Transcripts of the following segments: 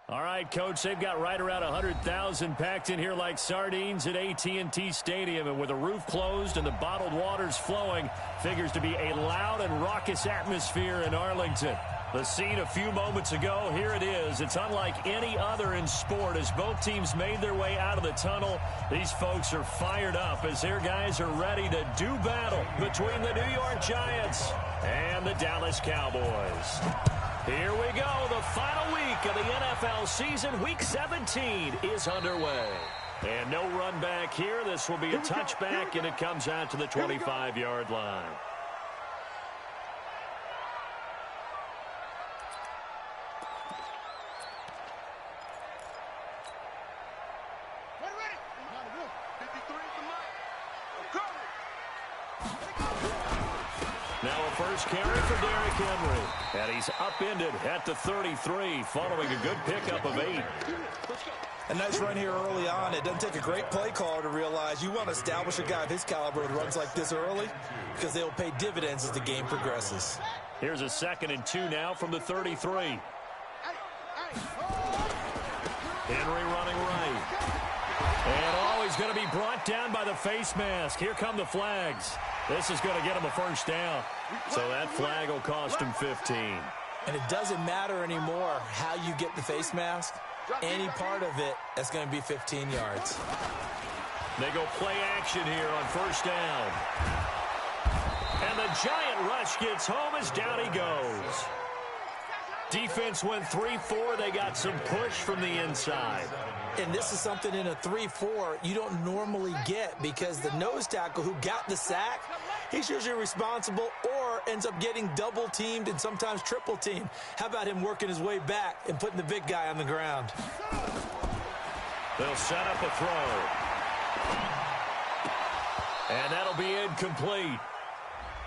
All right, Coach, they've got right around 100,000 packed in here like sardines at AT&T Stadium. And with the roof closed and the bottled waters flowing, figures to be a loud and raucous atmosphere in Arlington. The scene a few moments ago, here it is. It's unlike any other in sport as both teams made their way out of the tunnel. These folks are fired up as their guys are ready to do battle between the New York Giants and the Dallas Cowboys. Here we go. The final week of the NFL season. Week 17 is underway. And no run back here. This will be a touchback, and it comes out to the 25-yard line. Now a first carry for Derrick Henry. And he's upended at the 33 following a good pickup of 8. A nice run here early on. It doesn't take a great play caller to realize you want to establish a guy of his caliber who runs like this early because they'll pay dividends as the game progresses. Here's a 2nd and 2 now from the 33. Henry running right. And he's going to be brought down by the face mask. Here come the flags. This is going to get him a first down. So that flag will cost him 15. And it doesn't matter anymore how you get the face mask. Any part of it, that's going to be 15 yards. They go play action here on first down. And the giant rush gets home as down he goes. Defense went 3-4. They got some push from the inside. And this is something in a 3-4 you don't normally get because the nose tackle who got the sack, he's usually responsible or ends up getting double-teamed and sometimes triple-teamed. How about him working his way back and putting the big guy on the ground? They'll set up a throw. And that'll be incomplete.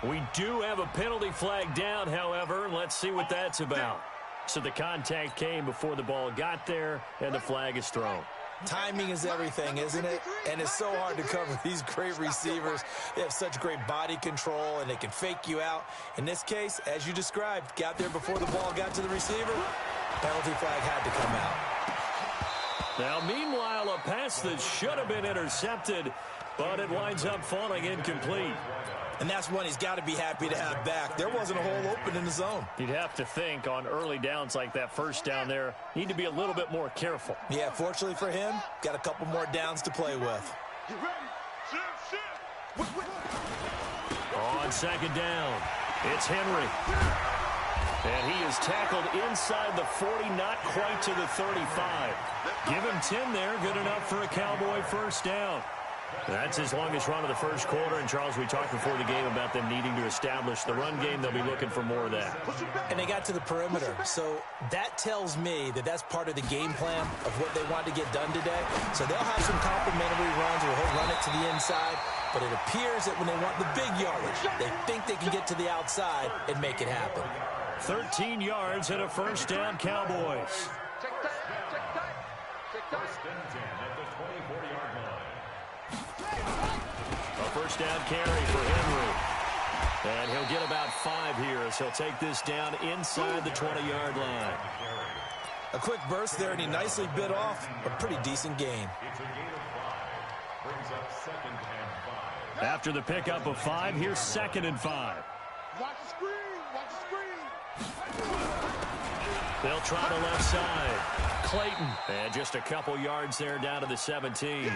We do have a penalty flag down, however. Let's see what that's about. So the contact came before the ball got there, and the flag is thrown. Timing is everything, isn't it? And it's so hard to cover these great receivers. They have such great body control, and they can fake you out. In this case, as you described, got there before the ball got to the receiver. Penalty flag had to come out. Now, meanwhile, a pass that should have been intercepted, but it winds up falling incomplete. And that's one he's got to be happy to have back. There wasn't a hole open in the zone. You'd have to think on early downs like that first down there, need to be a little bit more careful. Yeah, fortunately for him, got a couple more downs to play with. On second down, it's Henry. And he is tackled inside the 40, not quite to the 35. Give him 10 there, good enough for a Cowboy first down. That's his longest run of the first quarter. And, Charles, we talked before the game about them needing to establish the run game. They'll be looking for more of that. And they got to the perimeter. So that tells me that that's part of the game plan of what they want to get done today. So they'll have some complimentary runs where he'll run it to the inside. But it appears that when they want the big yardage, they think they can get to the outside and make it happen. 13 yards and a first down, Cowboys. First and 10 at the 24-yard line. A first down carry for Henry. And he'll get about 5 here as he'll take this down inside the 20-yard line. A quick burst there, and he nicely bit off a pretty decent gain. It's a gain of 5. Brings up 2nd and 5. After the pickup of 5, here's 2nd and 5. Watch the screen. Watch the screen. They'll try the left side. Clayton. And just a couple yards there down to the 17.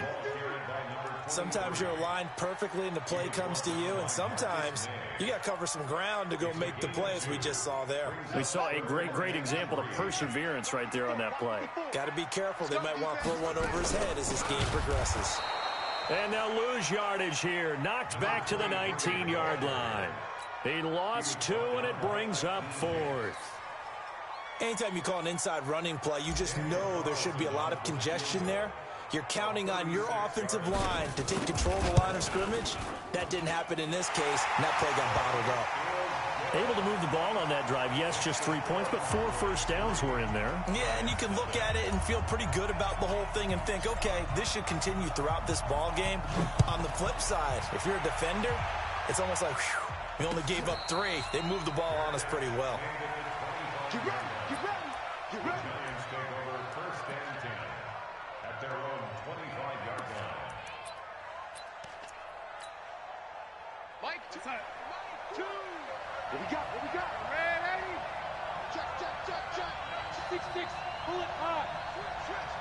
Sometimes you're aligned perfectly and the play comes to you, and sometimes you got to cover some ground to go make the play, as we just saw there. We saw a great example of perseverance right there on that play. Got to be careful. They might want to throw one over his head as this game progresses. And they'll lose yardage here. Knocked back to the 19-yard line. He lost 2, and it brings up 4th. Anytime you call an inside running play, you just know there should be a lot of congestion there. You're counting on your offensive line to take control of the line of scrimmage. That didn't happen in this case, and that play got bottled up. Able to move the ball on that drive. Yes, just 3 points, but 4 first downs were in there. Yeah, and you can look at it and feel pretty good about the whole thing and think, okay, this should continue throughout this ball game. On the flip side, if you're a defender, it's almost like, whew, we only gave up 3. They moved the ball on us pretty well. Get ready. Get ready. Get ready. First and 10 at their own 25-yard line. Mike, two. What we got? What we got? Ready? Check, check, check, check. 6-6. Pull it high. Switch.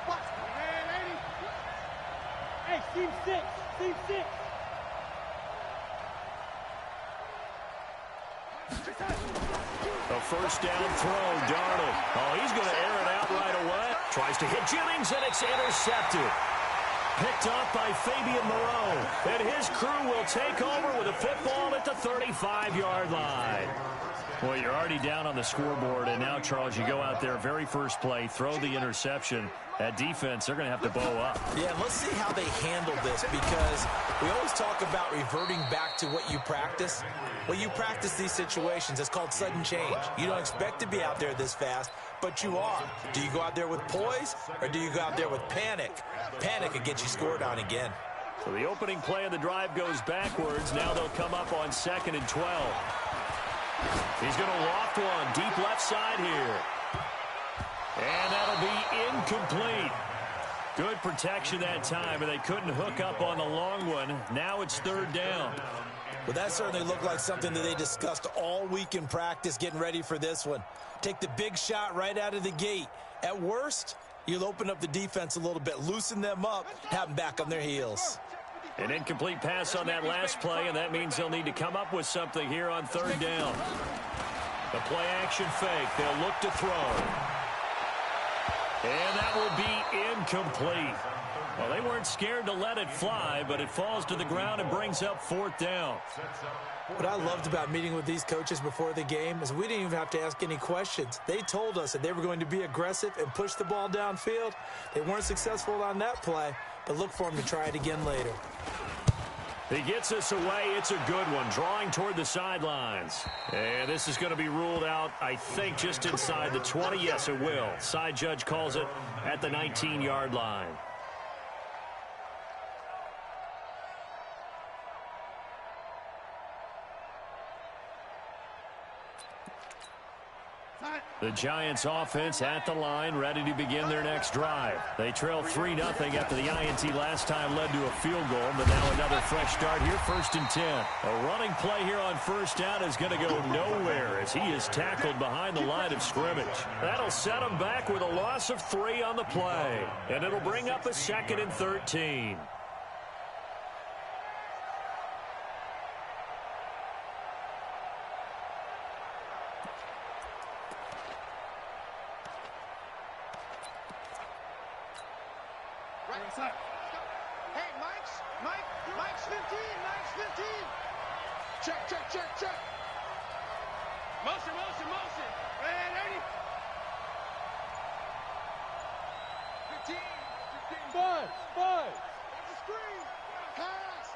Watch. Ready? Hey, team 6. Team 6. A first down throw, Darnold. Oh, he's going to air it out right away. Tries to hit Jennings, and it's intercepted. Picked up by Fabian Moreau. And his crew will take over with a football at the 35-yard line. Well, you're already down on the scoreboard, and now, Charles, you go out there, very first play, throw the interception. That defense, they're going to have to bow up. Yeah, let's see how they handle this, because we always talk about reverting back to what you practice. Well, you practice these situations. It's called sudden change. You don't expect to be out there this fast, but you are. Do you go out there with poise, or do you go out there with panic? Panic could get you scored on again. So the opening play of the drive goes backwards. Now they'll come up on 2nd and 12. He's going to loft one deep left side here. And that'll be incomplete. Good protection that time, and they couldn't hook up on the long one. Now it's 3rd down. Well, that certainly looked like something that they discussed all week in practice, getting ready for this one. Take the big shot right out of the gate. At worst, you'll open up the defense a little bit, loosen them up, have them back on their heels. An incomplete pass on that last play, and that means they'll need to come up with something here on 3rd down. The play action fake. They'll look to throw. And that will be incomplete. Well, they weren't scared to let it fly, but it falls to the ground and brings up 4th down. What I loved about meeting with these coaches before the game is we didn't even have to ask any questions. They told us that they were going to be aggressive and push the ball downfield. They weren't successful on that play, but look for them to try it again later. He gets us away. It's a good one, drawing toward the sidelines. And this is going to be ruled out, I think, just inside the 20. Yes, it will. Side judge calls it at the 19-yard line. The Giants offense at the line, ready to begin their next drive. They trail 3-0 after the INT last time led to a field goal, but now another fresh start here, 1st and 10. A running play here on 1st down is going to go nowhere as he is tackled behind the line of scrimmage. That'll set him back with a loss of 3 on the play, and it'll bring up a 2nd and 13. Hey, Mike's 15, Mike's 15. Check, check, check, check. Motion. Ready? 15. Five. Watch the screen. Pass.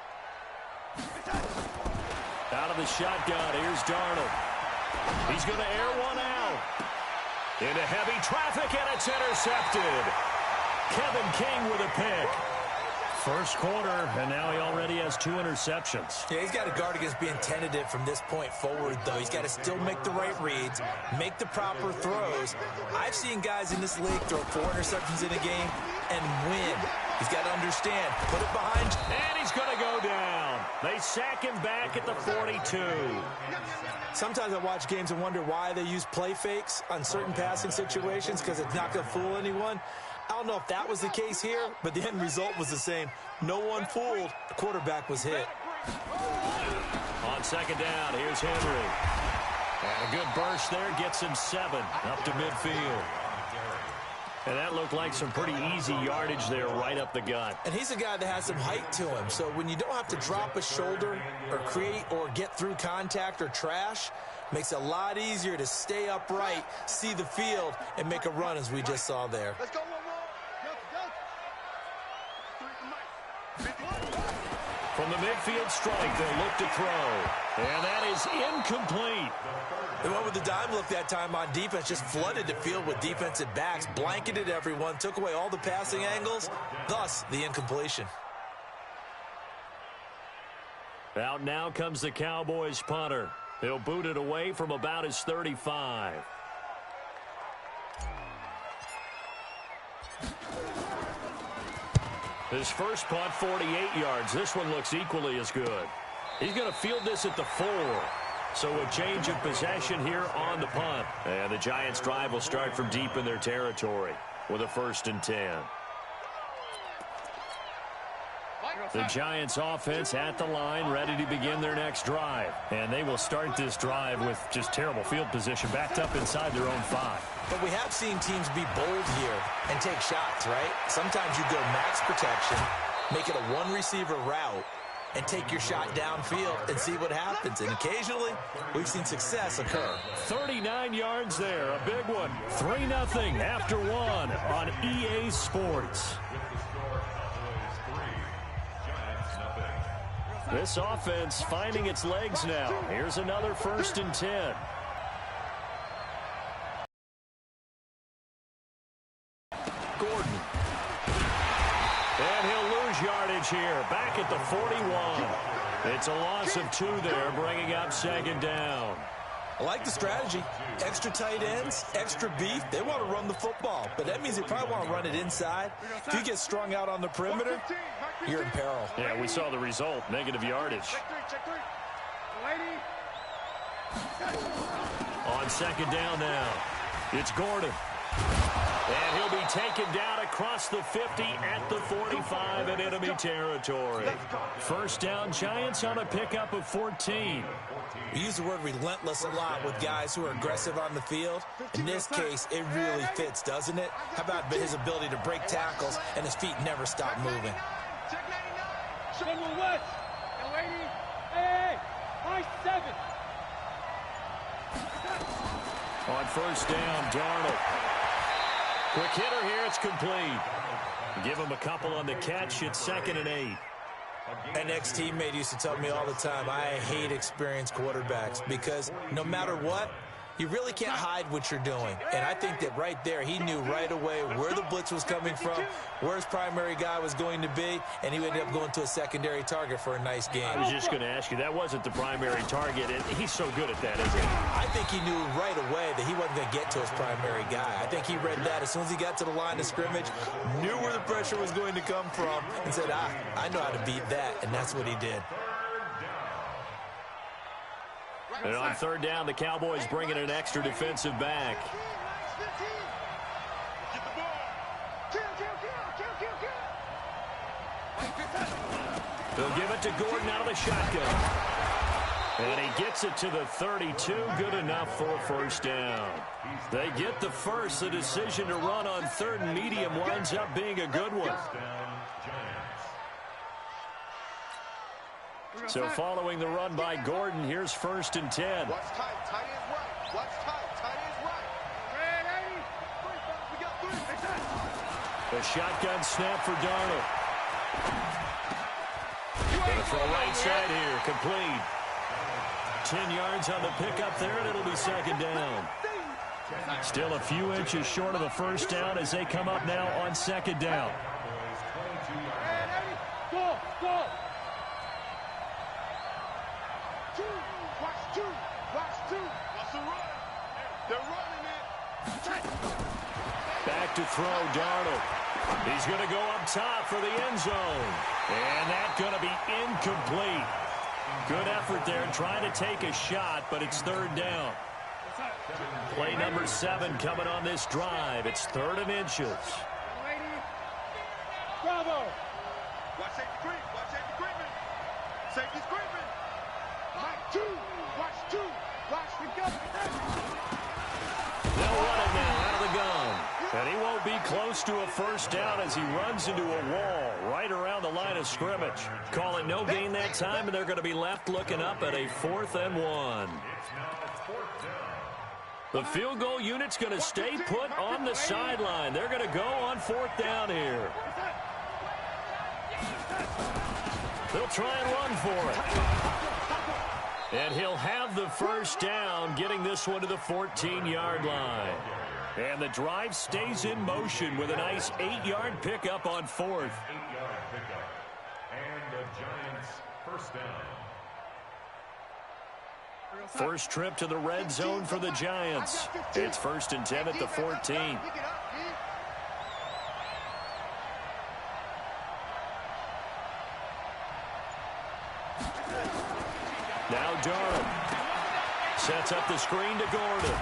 Out of the shotgun, here's Darnold. He's going to air one out. Into heavy traffic, and it's intercepted. Kevin King with a pick. First quarter, and now he already has 2 interceptions. Yeah, he's got to guard against being tentative from this point forward, though. He's got to still make the right reads, make the proper throws. I've seen guys in this league throw 4 interceptions in a game and win. He's got to understand, put it behind. And he's going to go down. They sack him back at the 42. Sometimes I watch games and wonder why they use play fakes on certain passing situations, because it's not going to fool anyone. I don't know if that was the case here, but the end result was the same. No one fooled. The quarterback was hit. On 2nd down, here's Henry. And a good burst there gets him 7 up to midfield. And that looked like some pretty easy yardage there right up the gut. And he's a guy that has some height to him. So when you don't have to drop a shoulder or create or get through contact or trash, makes it a lot easier to stay upright, see the field, and make a run as we just saw there. Let's go, one more. From the midfield strike, they'll look to throw. And that is incomplete. They went with the dime look that time on defense, just flooded the field with defensive backs, blanketed everyone, took away all the passing angles, thus the incompletion. Out now comes the Cowboys punter. He'll boot it away from about his 35. His first punt, 48 yards. This one looks equally as good. He's going to field this at the 4. So a change of possession here on the punt. And the Giants' drive will start from deep in their territory with a 1st and 10. The Giants' offense at the line, ready to begin their next drive. And they will start this drive with just terrible field position, backed up inside their own 5. But we have seen teams be bold here and take shots, right? Sometimes you go max protection, make it a one-receiver route, and take your shot downfield and see what happens. And occasionally, we've seen success occur. 39 yards there, a big one. 3-0 after 1 on EA Sports. This offense finding its legs now. Here's another 1st and 10. Gordon. And he'll lose yardage here. Back at the 41. It's a loss of 2 there, bringing up 2nd down. I like the strategy. Extra tight ends, extra beef. They want to run the football, but that means they probably want to run it inside. If you get strung out on the perimeter, you're in peril. Yeah, we saw the result. Negative yardage. On 2nd down now, it's Gordon. And he'll be taken down across the 50 at the 45 in enemy territory. 1st down, Giants on a pickup of 14. We use the word relentless a lot with guys who are aggressive on the field. In this case, it really fits, doesn't it? How about his ability to break tackles and his feet never stop moving? On 1st down, Darnold. Quick hitter here, it's complete. Give him a couple on the catch. It's 2nd and 8. An ex-teammate used to tell me all the time, I hate experienced quarterbacks because no matter what, you really can't hide what you're doing. And I think that right there, he knew right away where the blitz was coming from, where his primary guy was going to be, and he ended up going to a secondary target for a nice game. I was just going to ask you, that wasn't the primary target, and he's so good at that, isn't he? I think he knew right away that he wasn't going to get to his primary guy. I think he read that as soon as he got to the line of scrimmage, knew where the pressure was going to come from, and said, I know how to beat that, and that's what he did. And on 3rd down, the Cowboys bringing an extra defensive back. They'll give it to Gordon out of the shotgun. And he gets it to the 32. Good enough for a 1st down. They get the first. The decision to run on 3rd and medium winds up being a good one. So following the run by Gordon, here's 1st and 10. Watch tight, tight is right. Watch tight, tight is right. The shotgun snap for Darnold. Gonna throw right side here, complete. 10 yards on the pickup there, and it'll be 2nd down. Still a few inches short of a 1st down as they come up now on 2nd down. Go, go. Watch 2. What's the run? They're running it. Back to throw, Darnold. He's going to go up top for the end zone. And that's going to be incomplete. Good effort there trying to take a shot, but it's 3rd down. Play number 7 coming on this drive. It's 3rd and inches. Bravo. Watch safety creep. Watch safety creeping. Safety's creeping. Mike 2. Watch 2. Watch the gun. They'll run it now out of the gun. And he won't be close to a 1st down as he runs into a wall right around the line of scrimmage. Call it no gain that time, and they're going to be left looking up at a 4th and 1. The field goal unit's going to stay put on the sideline. They're going to go on 4th down here. They'll try and run for it. And he'll have the 1st down, getting this one to the 14-yard line. And the drive stays in motion with a nice 8-yard pickup on 4th. 8-yard pickup. And the Giants' 1st down. First trip to the red zone for the Giants. It's 1st and 10 at the 14. Now Durham sets up the screen to Gordon.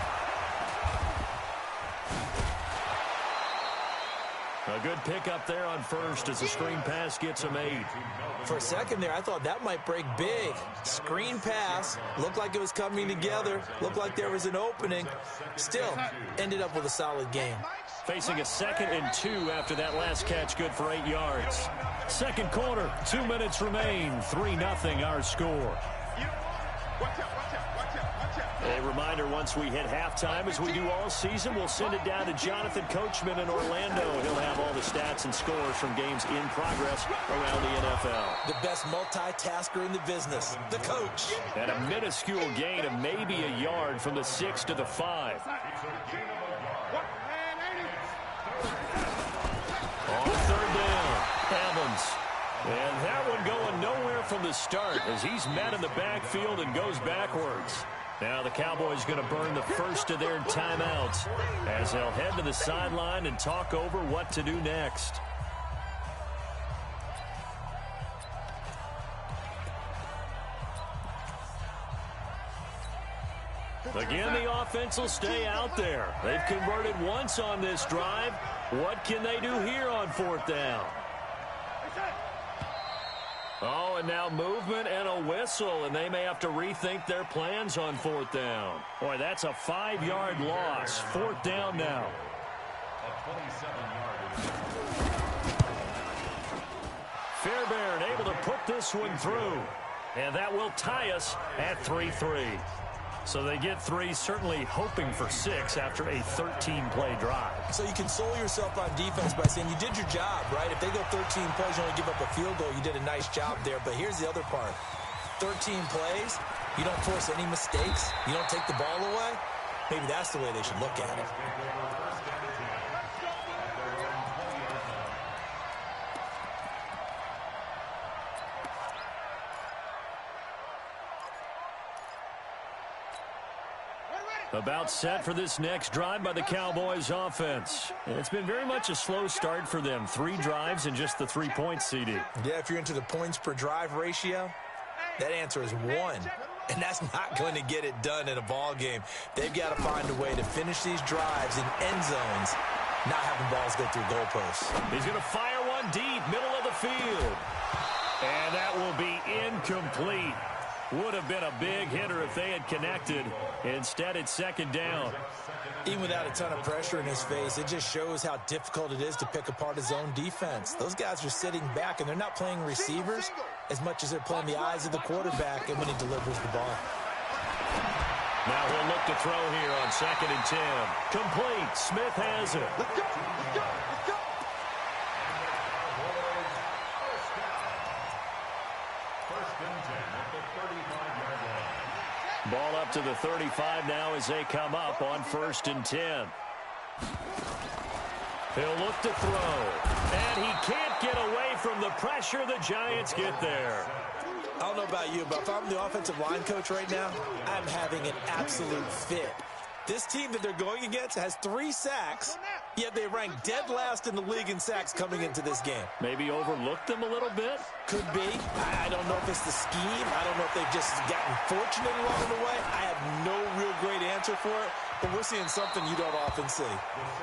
A good pickup there on first as the screen pass gets him 8. For a second there, I thought that might break big. Screen pass, looked like it was coming together, looked like there was an opening. Still, ended up with a solid game. Facing a 2nd and 2 after that last catch, good for 8 yards. Second quarter, 2 minutes remain, 3-0 our score. A reminder, once we hit halftime, as we do all season, we'll send it down to Jonathan Coachman in Orlando. He'll have all the stats and scores from games in progress around the NFL. The best multitasker in the business, the coach. And a minuscule gain of maybe a yard from the 6 to the 5. On 3rd down, Evans. And that one going nowhere from the start as he's met in the backfield and goes backwards. Now the Cowboys going to burn the first of their timeouts as they'll head to the sideline and talk over what to do next. Again, the offense will stay out there. They've converted once on this drive. What can they do here on 4th down? Oh, and now movement and a whistle, and they may have to rethink their plans on 4th down. Boy, that's a 5-yard loss. 4th down now. Fairbairn able to put this one through. And that will tie us at 3-3. So they get 3, certainly hoping for 6 after a 13-play drive. So you console yourself on defense by saying you did your job, right? If they go 13 plays, you only give up a field goal, you did a nice job there. But here's the other part. 13 plays, you don't force any mistakes, you don't take the ball away. Maybe that's the way they should look at it. About set for this next drive by the Cowboys offense. It's been very much a slow start for them. 3 drives and just the 3 points, CD. Yeah, if you're into the points per drive ratio, that answer is 1. And that's not going to get it done in a ball game. They've got to find a way to finish these drives in end zones, not having balls go through goalposts. He's going to fire one deep, middle of the field. And that will be incomplete. Would have been a big hitter if they had connected. Instead, it's 2nd down. Even without a ton of pressure in his face, it just shows how difficult it is to pick apart his own defense. Those guys are sitting back, and they're not playing receivers as much as they're playing the eyes of the quarterback and when he delivers the ball. Now he'll look to throw here on 2nd and 10. Complete. Smith has it. Let's go. Let's go. Let's go. Ball up to the 35 now as they come up on 1st and 10. He'll look to throw. And he can't get away from the pressure. The Giants get there. I don't know about you, but if I'm the offensive line coach right now, I'm having an absolute fit. This team that they're going against has 3 sacks, yet they rank dead last in the league in sacks coming into this game. Maybe overlooked them a little bit? Could be. I don't know if it's the scheme. I don't know if they've just gotten fortunate along the way. I have no real great answer for it, but we're seeing something you don't often see.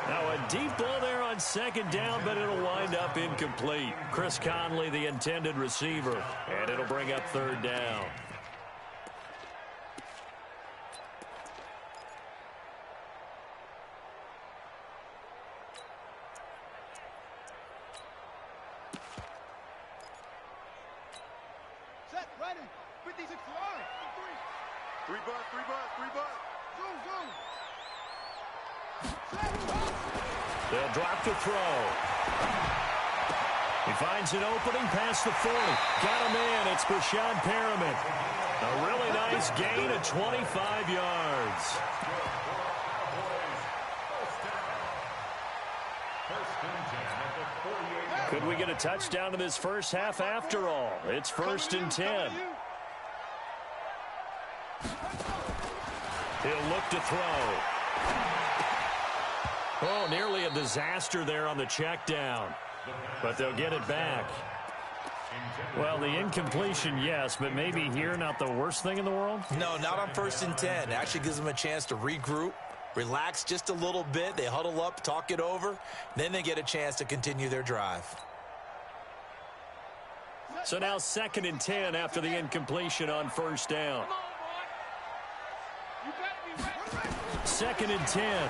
Now a deep ball there on 2nd down, but it'll wind up incomplete. Chris Conley, the intended receiver, and it'll bring up 3rd down. Set, ready. 56 line. 3 butt, 3 butt, 3 butt. Zoom, zoom. Set, They'll drop to throw. He finds an opening past the 40. Got him in. It's Brashad Perriman. A really nice gain of 25 yards. Could we get a touchdown in this first half after all? It's 1st and 10. He'll look to throw. Oh, nearly a disaster there on the check down. But they'll get it back. Well, the incompletion, yes, but maybe here not the worst thing in the world? No, not on 1st and 10. It actually gives them a chance to regroup, relax just a little bit. They huddle up, talk it over. Then they get a chance to continue their drive. So now 2nd and 10 after the incompletion on 1st down. 2nd and 10.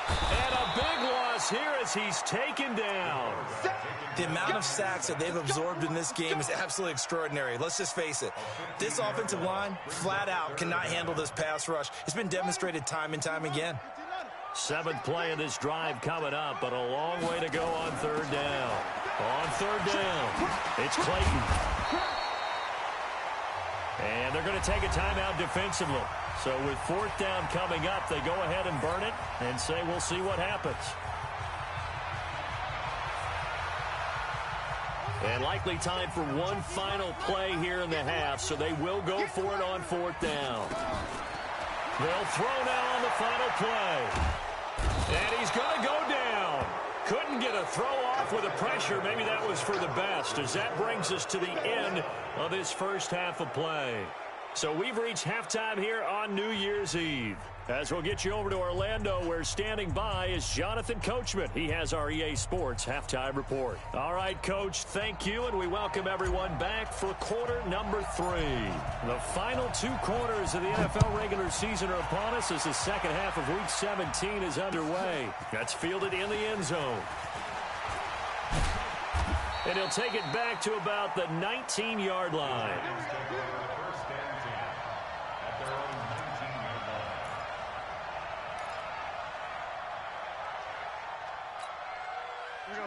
And a big loss here as he's taken down. The amount of sacks that they've absorbed in this game is absolutely extraordinary. Let's just face it. This offensive line, flat out, cannot handle this pass rush. It's been demonstrated time and time again. 7th play of this drive coming up, but a long way to go on 3rd down. On 3rd down, it's Clayton. And they're going to take a timeout defensively. So with 4th down coming up, they go ahead and burn it and say we'll see what happens. And likely time for one final play here in the half, so they will go for it on 4th down. They'll throw now on the final play. And he's going to go down. Couldn't get a throw off with the pressure. Maybe that was for the best, as that brings us to the end of this first half of play. So we've reached halftime here on New Year's Eve. As we'll get you over to Orlando, where standing by is Jonathan Coachman. He has our EA Sports halftime report. All right, Coach, thank you, and we welcome everyone back for quarter number 3. The final 2 quarters of the NFL regular season are upon us as the second half of Week 17 is underway. That's fielded in the end zone. And he'll take it back to about the 19-yard line.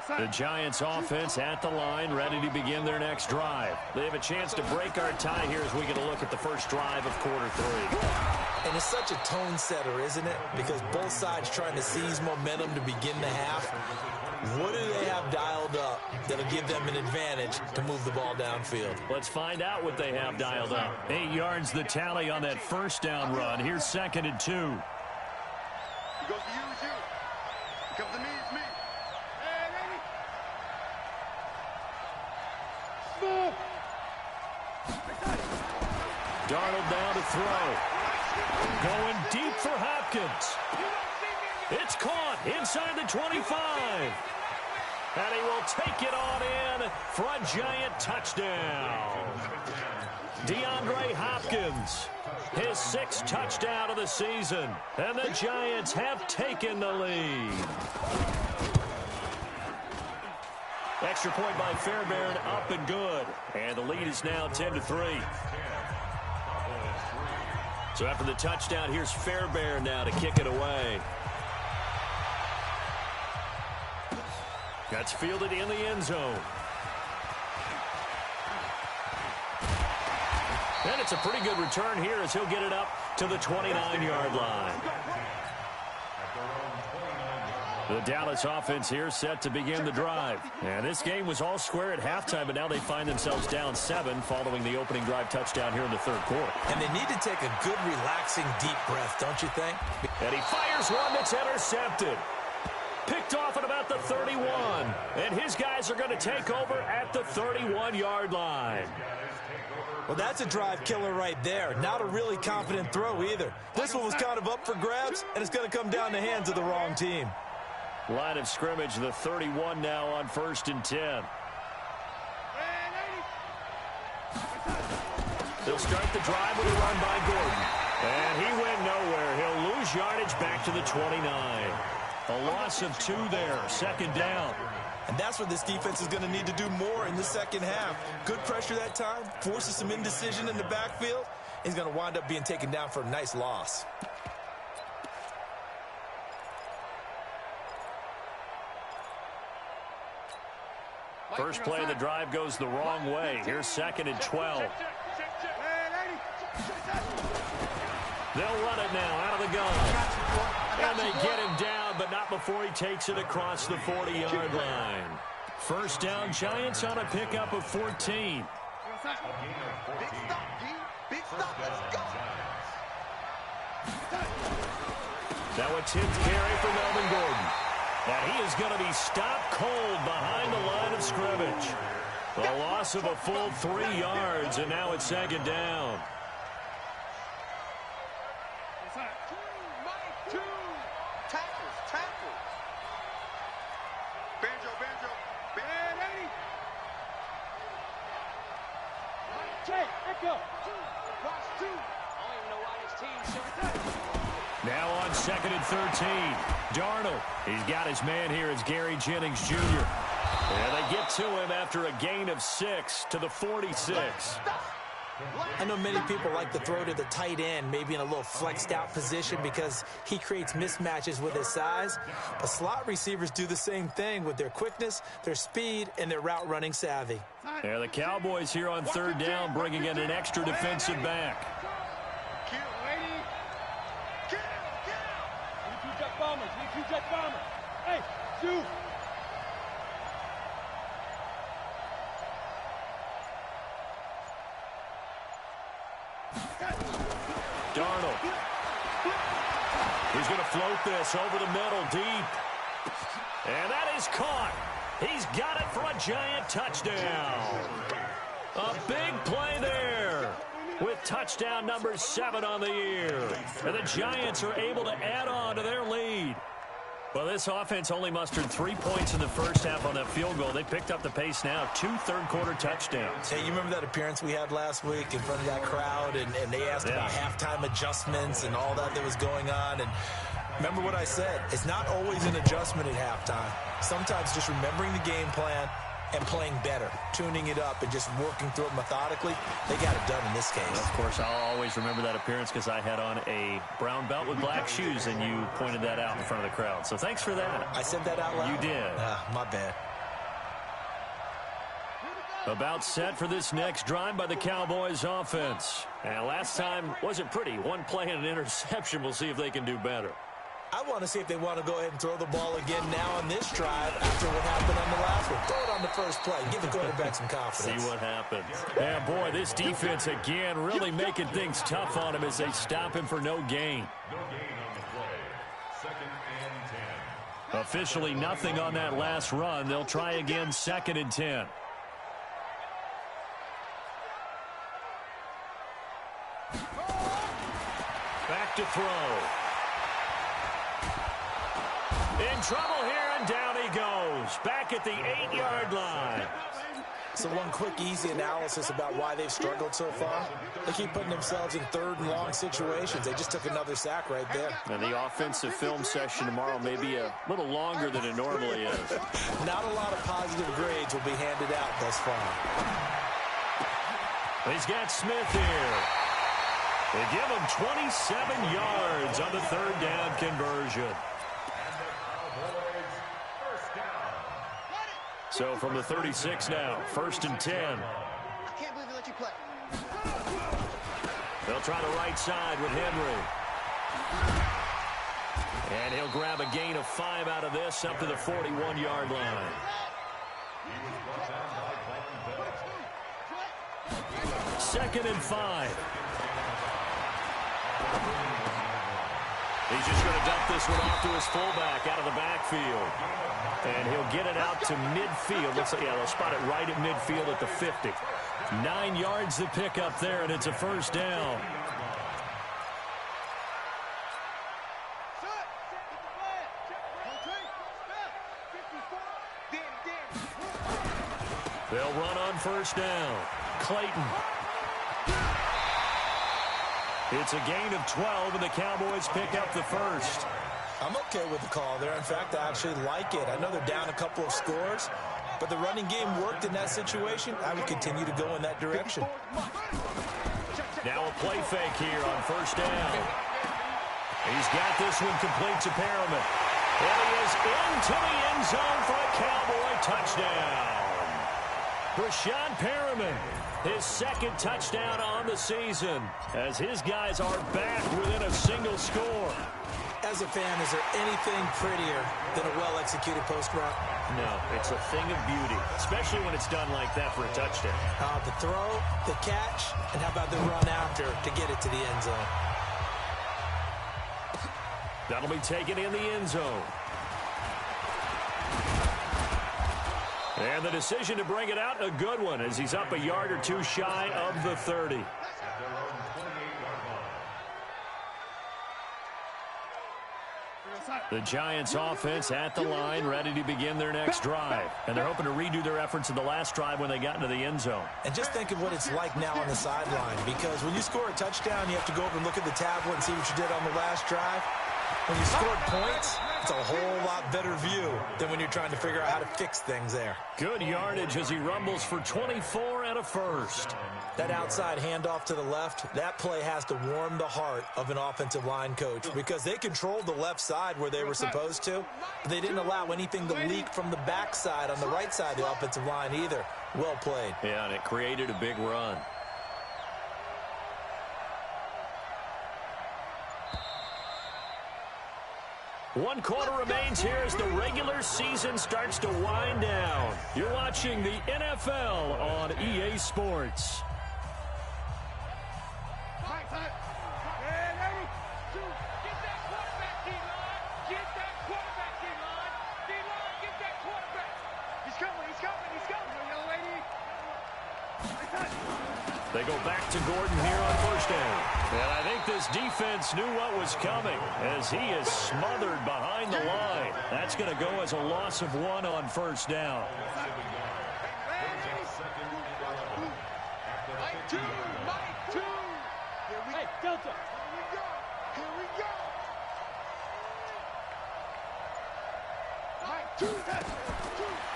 The Giants offense at the line, ready to begin their next drive. They have a chance to break our tie here as we get a look at the first drive of quarter 3. And it's such a tone setter, isn't it? Because both sides trying to seize momentum to begin the half. What do they have dialed up that'll give them an advantage to move the ball downfield? Let's find out what they have dialed up. 8 yards the tally on that 1st down run. Here's 2nd and 2. He goes to you, it's you. He comes to me, it's me. Hey, lady. Small. Darnold down to throw. Going deep for Hopkins. It's caught inside the 25. And he will take it on in for a Giant touchdown. DeAndre Hopkins, his 6th touchdown of the season. And the Giants have taken the lead. Extra point by Fairbairn, up and good. And the lead is now 10-3. So after the touchdown, here's Fairbairn now to kick it away. That's fielded in the end zone. And it's a pretty good return here as he'll get it up to the 29-yard line. The Dallas offense here set to begin the drive. And this game was all square at halftime, but now they find themselves down 7 following the opening drive touchdown here in the 3rd quarter. And they need to take a good, relaxing, deep breath, don't you think? And he fires one that's intercepted. Picked off at about the 31. And his guys are going to take over at the 31-yard line. Well, that's a drive killer right there. Not a really confident throw either. This one was kind of up for grabs, and it's going to come down the hands of the wrong team. Line of scrimmage, the 31 now on 1st and 10. They'll start the drive with a run by Gordon. And he went nowhere. He'll lose yardage back to the 29. A loss of 2 there, 2nd down. And that's what this defense is going to need to do more in the second half. Good pressure that time, forces some indecision in the backfield. He's going to wind up being taken down for a nice loss. First play of the drive goes the wrong way. Here's 2nd and 12. They'll run it now out of the gun. And they get him down, but not before he takes it across the 40-yard line. First down, Giants on a pickup of 14. Big stop, D. Big stop. Let's go. Now a 10th carry for Melvin Gordon. And he is going to be stopped cold behind the line of scrimmage. A loss of a full 3 yards, and now it's second down. Now on 2nd and 13. Darnold. He's got his man here. It's Gary Jennings Jr. And they get to him after a gain of 6 to the 46. I know many people like to throw to the tight end, maybe in a little flexed out position because he creates mismatches with his size. But slot receivers do the same thing with their quickness, their speed, and their route running savvy. Yeah, the Cowboys here on 3rd down bringing in an extra defensive back. Hey, shoot! Darnold. He's going to float this over the middle deep. And that is caught. He's got it for a giant touchdown. A big play there with touchdown number 7 on the year. And the Giants are able to add on to their lead. Well, this offense only mustered 3 points in the first half on that field goal. They picked up the pace now. 2 third-quarter touchdowns. Hey, you remember that appearance we had last week in front of that crowd, and they asked about halftime adjustments and all that was going on, and remember what I said. It's not always an adjustment at halftime. Sometimes just remembering the game plan and playing better, tuning it up and just working through it methodically. They got it done in this case. Of course, I'll always remember that appearance because I had on a brown belt with black shoes, and you pointed that out in front of the crowd. So thanks for that. I said that out loud? You did. My bad. About set for this next drive by the Cowboys offense. And last time wasn't pretty. One play and an interception. We'll see if they can do better. I want to see if they want to go ahead and throw the ball again now on this drive after what happened on the last one. Throw it on the first play. Give the quarterback some confidence. See what happens. Yeah, boy, this defense again really making things tough on him as they stop him for no gain. No gain on the play. 2nd and 10. Officially nothing on that last run. They'll try again 2nd and 10. Back to throw. In trouble here, and down he goes. Back at the 8-yard line. So one quick, easy analysis about why they've struggled so far. They keep putting themselves in 3rd and long situations. They just took another sack right there. And the offensive film session tomorrow may be a little longer than it normally is. Not a lot of positive grades will be handed out thus far. He's got Smith here. They give him 27 yards on the 3rd down conversion. So from the 36 now, 1st and 10. I can't believe they let you play. They'll try the right side with Henry. And he'll grab a gain of 5 out of this up to the 41-yard line. 2nd and 5. He's just going to dump this one off to his fullback out of the backfield. And he'll get it out to midfield. Looks like, yeah, they'll spot it right at midfield at the 50. 9 yards to pick up there, and it's a 1st down. They'll run on 1st down. Clayton. It's a gain of 12, and the Cowboys pick up the 1st. I'm okay with the call there. In fact, I actually like it. I know they're down a couple of scores, but the running game worked in that situation. I would continue to go in that direction. Now a play fake here on 1st down. He's got this one complete to Perriman. And he is into the end zone for a Cowboy touchdown. Brashad Perriman, his 2nd touchdown on the season, as his guys are back within a single score. As a fan, is there anything prettier than a well-executed post route? No, it's a thing of beauty, especially when it's done like that for a touchdown. The throw, the catch, and how about the run after to get it to the end zone? That'll be taken in the end zone. And the decision to bring it out, a good one, as he's up a yard or two shy of the 30. The Giants offense at the line, ready to begin their next drive. And they're hoping to redo their efforts in the last drive when they got into the end zone. And just think of what it's like now on the sideline, because when you score a touchdown, you have to go over and look at the tablet and see what you did on the last drive. When you scored points, it's a whole lot better view than when you're trying to figure out how to fix things there. Good yardage as he rumbles for 24 and a first. That outside handoff to the left, that play has to warm the heart of an offensive line coach, because they controlled the left side where they were supposed to, but they didn't allow anything to leak from the backside on the right side of the offensive line either. Well played. Yeah, and it created a big run. One quarter remains here as the regular season starts to wind down. You're watching the NFL on EA Sports. They go back to Gordon here on first down. And I think this defense knew what was coming as he is smothered behind the line. That's going to go as a loss of 1 on first down. Delta. Here we go.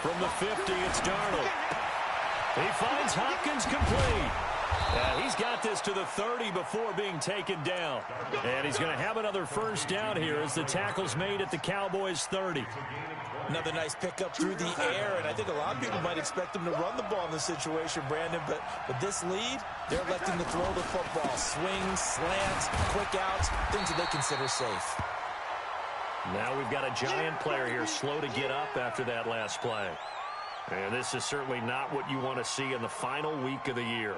From the 50, it's Darnold. He finds Hopkins complete. He's got this to the 30 before being taken down. And he's going to have another first down here as the tackle's made at the Cowboys' 30. Another nice pickup through the air, and I think a lot of people might expect them to run the ball in this situation, Brandon, but with this lead, they're electing to throw the football. Swings, slants, quick outs, things that they consider safe. Now we've got a Giant player here slow to get up after that last play. And this is certainly not what you want to see in the final week of the year.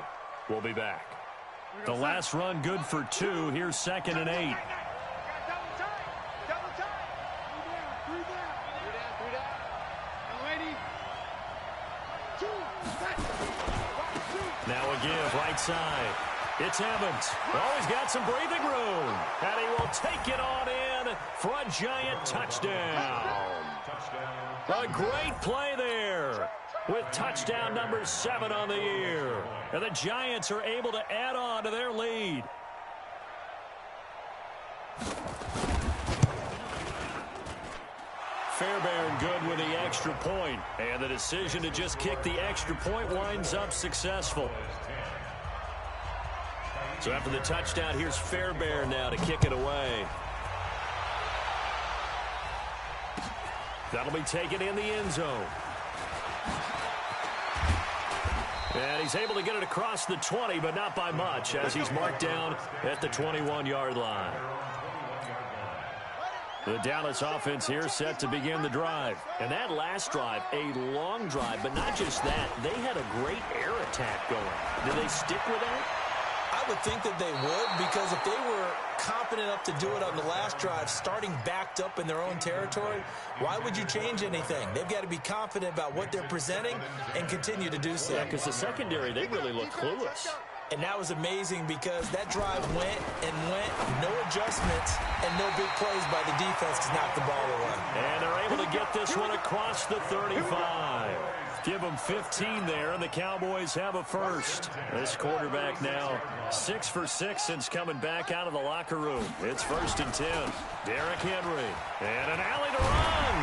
We'll be back. The last run good for 2. Here's 2nd and 8. Now again, right side. It's Evans. Oh, he's got some breathing room. And he will take it on in for a Giant touchdown. A great play there with touchdown number 7 on the year. And the Giants are able to add on to their lead. Fairbairn good with the extra point. And the decision to just kick the extra point winds up successful. So after the touchdown, here's Fairbairn now to kick it away. That'll be taken in the end zone. And he's able to get it across the 20, but not by much, as he's marked down at the 21-yard line. The Dallas offense here set to begin the drive. And that last drive, a long drive, but not just that. They had a great air attack going. Did they stick with that? I would think that they would, because if they were confident enough to do it on the last drive, starting backed up in their own territory, why would you change anything? They've got to be confident about what they're presenting and continue to do so. Yeah, because the secondary, they really look clueless. And that was amazing because that drive went and went, no adjustments, and no big plays by the defense to knock the ball away. And they're able to get this one across the 35. Give them 15 there, and the Cowboys have a first. This quarterback now 6 for 6 since coming back out of the locker room. It's 1st and 10. Derrick Henry. And an alley to run.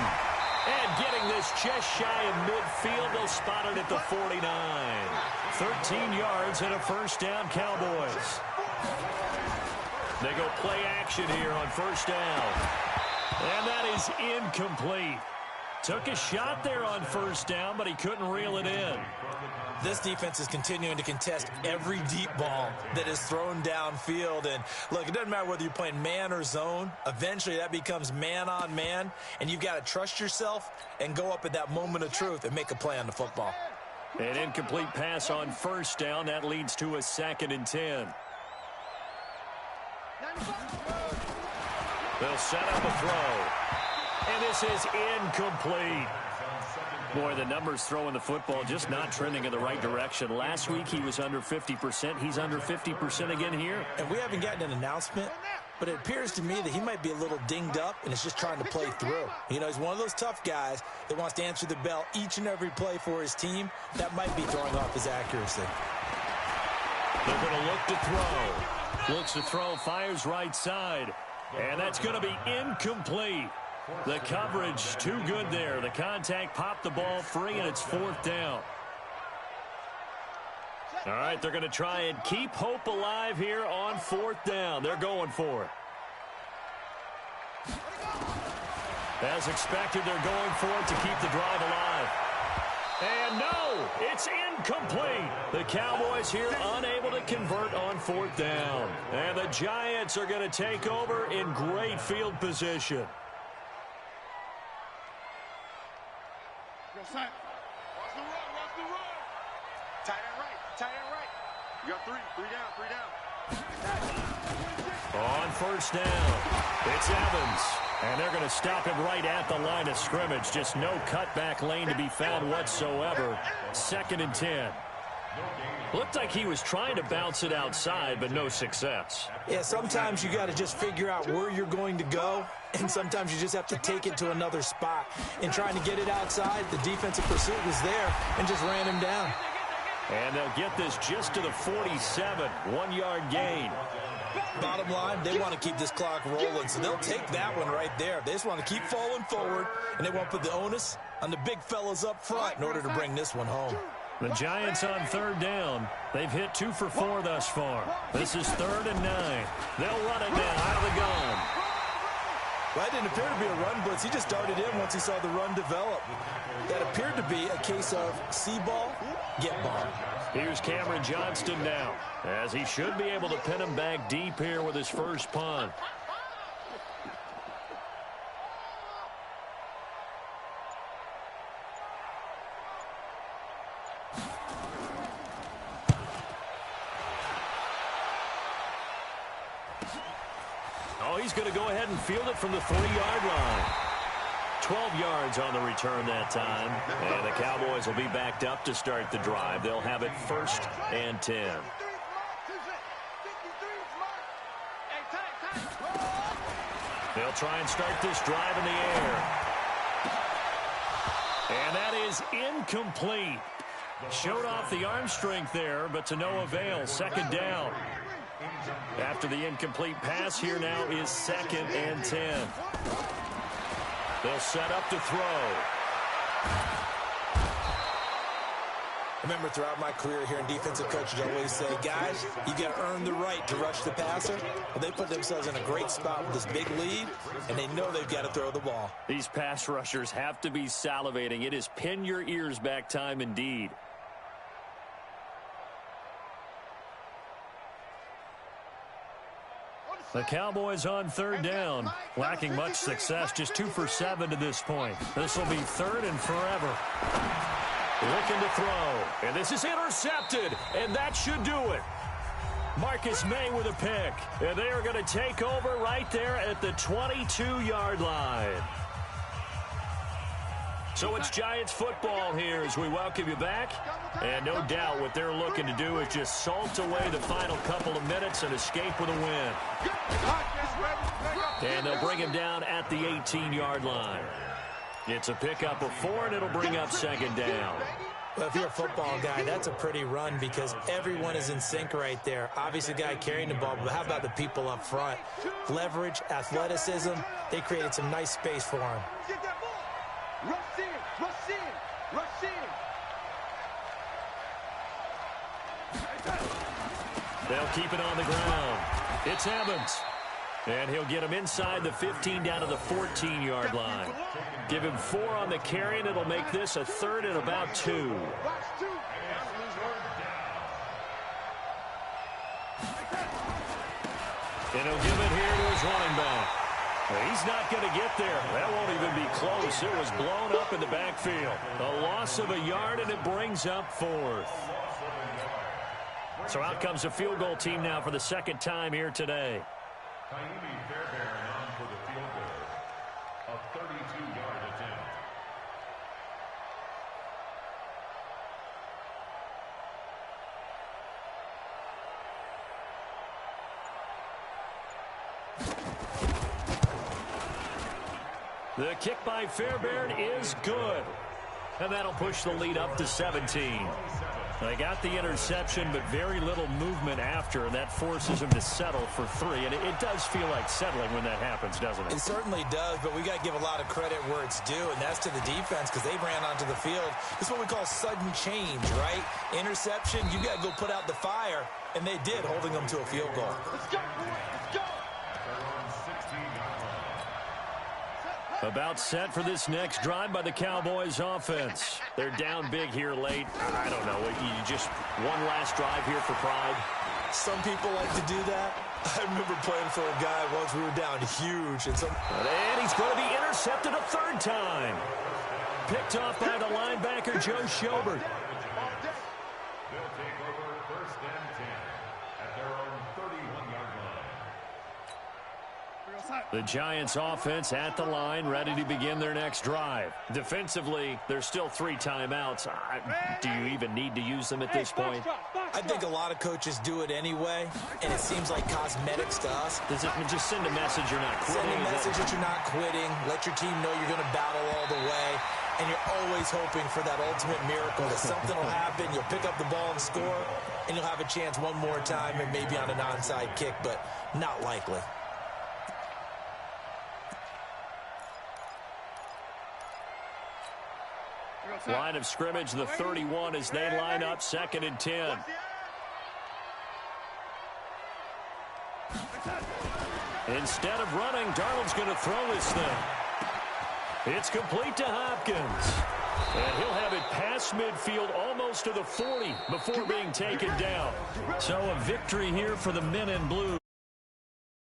And getting this just shy of midfield. They'll spot it at the 49. 13 yards and a first down, Cowboys. They go play action here on first down. And that is incomplete. Took a shot there on first down, but he couldn't reel it in. This defense is continuing to contest every deep ball that is thrown downfield. And, look, it doesn't matter whether you're playing man or zone. Eventually, that becomes man-on-man, and you've got to trust yourself and go up at that moment of truth and make a play on the football. An incomplete pass on first down. That leads to a 2nd and 10. They'll set up a throw. And this is incomplete. Boy, the numbers throwing the football just not trending in the right direction. Last week he was under 50%. He's under 50% again here. And we haven't gotten an announcement, but it appears to me that he might be a little dinged up and is just trying to play through. You know, he's one of those tough guys that wants to answer the bell each and every play for his team. That might be throwing off his accuracy. They're going to look to throw. Looks to throw, fires right side. And that's going to be incomplete. The coverage too good there. The contact popped the ball free, and it's 4th down. All right, they're going to try and keep hope alive here on 4th down. They're going for it. As expected, they're going for it to keep the drive alive. And no, it's incomplete. The Cowboys here unable to convert on 4th down. And the Giants are going to take over in great field position. Watch the run, watch the run. Tight end right, tight end right. You got three down. On 1st down, it's Evans. And they're going to stop him right at the line of scrimmage. Just no cutback lane to be found whatsoever. 2nd and 10. Looked like he was trying to bounce it outside, but no success. Yeah, sometimes you got to just figure out where you're going to go, and sometimes you just have to take it to another spot. In trying to get it outside, the defensive pursuit was there and just ran him down. And they'll get this just to the 47, 1-yard gain. Bottom line, they want to keep this clock rolling, so they'll take that one right there. They just want to keep falling forward, and they want to put the onus on the big fellas up front in order to bring this one home. The Giants on 3rd down. They've hit 2 for 4 thus far. This is 3rd and 9. They'll run it now out of the gun. Well, that didn't appear to be a run blitz. He just darted in once he saw the run develop. That appeared to be a case of see ball, get ball. Here's Cameron Johnston now, as he should be able to pin him back deep here with his first punt. Oh, he's going to go ahead and field it from the 3-yard line. 12 yards on the return that time. And the Cowboys will be backed up to start the drive. They'll have it 1st and 10. They'll try and start this drive in the air. And that is incomplete. Showed off the arm strength there, but to no avail. 2nd down. After the incomplete pass, here now is 2nd and 10. They'll set up to throw. Remember, throughout my career here in defensive coaches, I always say, guys, you got to earn the right to rush the passer. Well, they put themselves in a great spot with this big lead, and they know they've got to throw the ball. These pass rushers have to be salivating. It is pin your ears back time indeed. The Cowboys on 3rd down, lacking much success, just 2 for 7 to this point. This will be 3rd and forever. Looking to throw, and this is intercepted, and that should do it. Marcus May with a pick, and they are going to take over right there at the 22-yard line. So it's Giants football here as we welcome you back. And no doubt what they're looking to do is just salt away the final couple of minutes and escape with a win. And they'll bring him down at the 18-yard line. It's a pickup of 4, and it'll bring up 2nd down. Well, if you're a football guy, that's a pretty run because everyone is in sync right there. Obviously, the guy carrying the ball, but how about the people up front? Leverage, athleticism, they created some nice space for him. Rush in, rush in, rush in. They'll keep it on the ground. It's Evans. And he'll get him inside the 15 down to the 14-yard line. Give him 4 on the carry, and it'll make this a 3rd and about 2. And he'll give it here to his running back. He's not going to get there. That won't even be close. It was blown up in the backfield. A loss of a yard, and it brings up 4th. So out comes the field goal team now for the 2nd time here today. Taimi Fairbairn on for the field goal. A 32-yard attempt. The kick by Fairbairn is good. And that'll push the lead up to 17. They got the interception, but very little movement after, and that forces them to settle for 3. And it does feel like settling when that happens, doesn't it? It certainly does, but we got to give a lot of credit where it's due, and that's to the defense because they ran onto the field. This is what we call sudden change, right? Interception, you got to go put out the fire, and they did, holding them to a field goal. Let's go, let's go. About set for this next drive by the Cowboys offense. They're down big here late. I don't know. You just one last drive here for pride. Some people like to do that. I remember playing for a guy once we were down huge. And he's going to be intercepted a third time. Picked off by the linebacker, Joe Schobert. They'll take over 1st and 10 at their own 31-yard line. The Giants offense at the line, ready to begin their next drive. Defensively, there's still 3 timeouts. Do you even need to use them at this point? I think a lot of coaches do it anyway, and it seems like cosmetics to us. Does it just send a message you're not quitting? Send a message that you're not quitting. Let your team know you're going to battle all the way, and you're always hoping for that ultimate miracle that something will happen, you'll pick up the ball and score, and you'll have a chance one more time and maybe on an onside kick, but not likely. Line of scrimmage, the 31 as they line up 2nd and 10. Instead of running, Darnold's going to throw this thing. It's complete to Hopkins. And he'll have it past midfield almost to the 40 before being taken down. So a victory here for the men in blue.